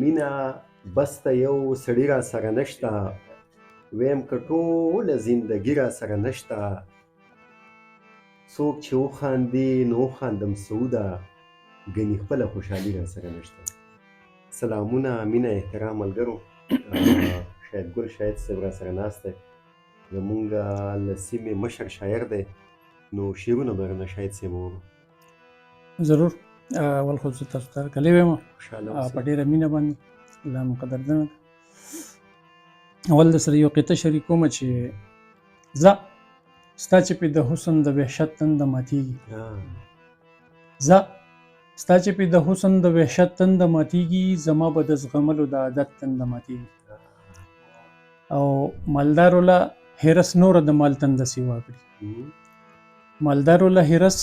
مینه بس ته یو سړي را سره نشته، ویم که ټوله زندګي را سره نشته، څوک چې وخاندي نو وخاندم سعوده، ګنې خپله خوشحالي را سره نشته. سلامونه، مینه، احترام ملګرو. شاید ګل شاید صاحب را سره ناست دی، زمونږ له سیمې مشر شاعر دی، نو شعرونه به رانه شاید صاحب ووایو. ضرور. اول خو زه تاسو ته هرکلی وایم خوشحاله په اوسئ. ډېره مینه باندې، الله مو قدردانه کړه. اول در سره یو قطعه شریکومه چې زه ستا چې پې د حسن د وحشت تنده ماتېږي، زه ستا چې پې د حسن د وحشت تنده ماتېږي، زما به د زغملو د عادت تنده ماتېږي. او مالدارو له حرس نوره د مال تنده سیوا کړي، مالدارو له حرس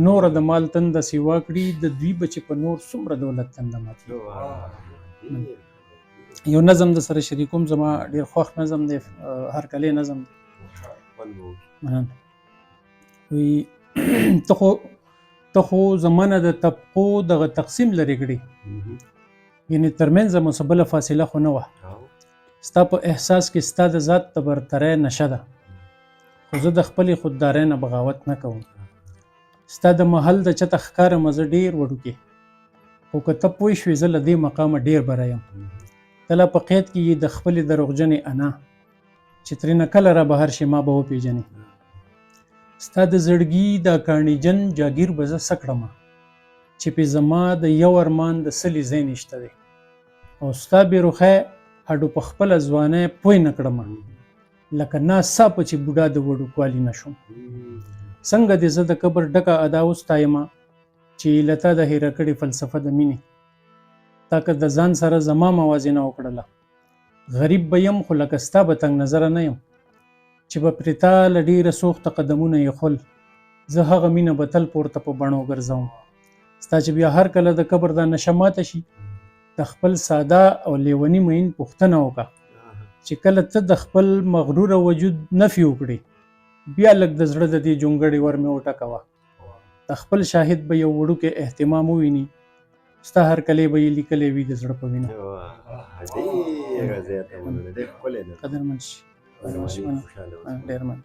نوره د مال تنده سیوا کړي، د دوی به چې په نور څومره دولت تنده ماتېږي. یو نظم د سره شریکوم، زما ډېر خوښ نظم دی، هرکلی نظم دی. وی ته خو زمانه د طبقو دغه تقسیم لرې کړي، یعنې ترمنځ مو څه بله فاصله خو نه وه. ستا په احساس کې ستا د ذات د برترۍ نشه ده، خو زه د خپلې خوددارۍ نه بغاوت نه کوم. ستا د محل د چته ښکارمه زه ډېر وړوکی، خو که ته پوه شوې زه له دې مقامه ډېر بره یم. ته لا په قید کې یې د خپلې دروغجنې انا، چې ترېنه کله را بهر شي ما به وپېژنې. ستا د زړګي دا کاڼي جن جاګیر به زه څه کړمه، چې پې زما د یو ارمان د سلې ځای نشته دی. او ستا بېروخی هډو په خپله ځوانۍ پوی نه کړمه، لکه ناڅاپه چې بوډا د وړوکوالي نه شوم. څنګه دې زه د قبر ډکه ادا وستایمه، چې له تا د هیره کړې فلسفه د مینې. تا که د ځان سره زما موازنه وکړله، غریب به یم خو لکه ستا به تنګ نظره نه یم. چې به پرې تا له ډېره سوخته قدمونه ایښول، زه هغه مینه به تل پورته په بڼو ګرځوم. ستا چې بیا هر کله د قبر دا نشه ماته شي، د خپل ساده او لیوني مین پوښتنه وکړه، چې کله ته د خپل مغروره وجود نفي وکړې، بیا لږ د زړه د دې جونګړې ور مې وټکوه. د خپل شاهد به یو وړوکی اهتمام وویني، ستا هرکلی به یې لیکلی وي د زړه په وینه. ډېره زیاته مننه، ډېر ښکلی ده. قدرمن شي. خوشحاله اوسئ. ډېر مننه.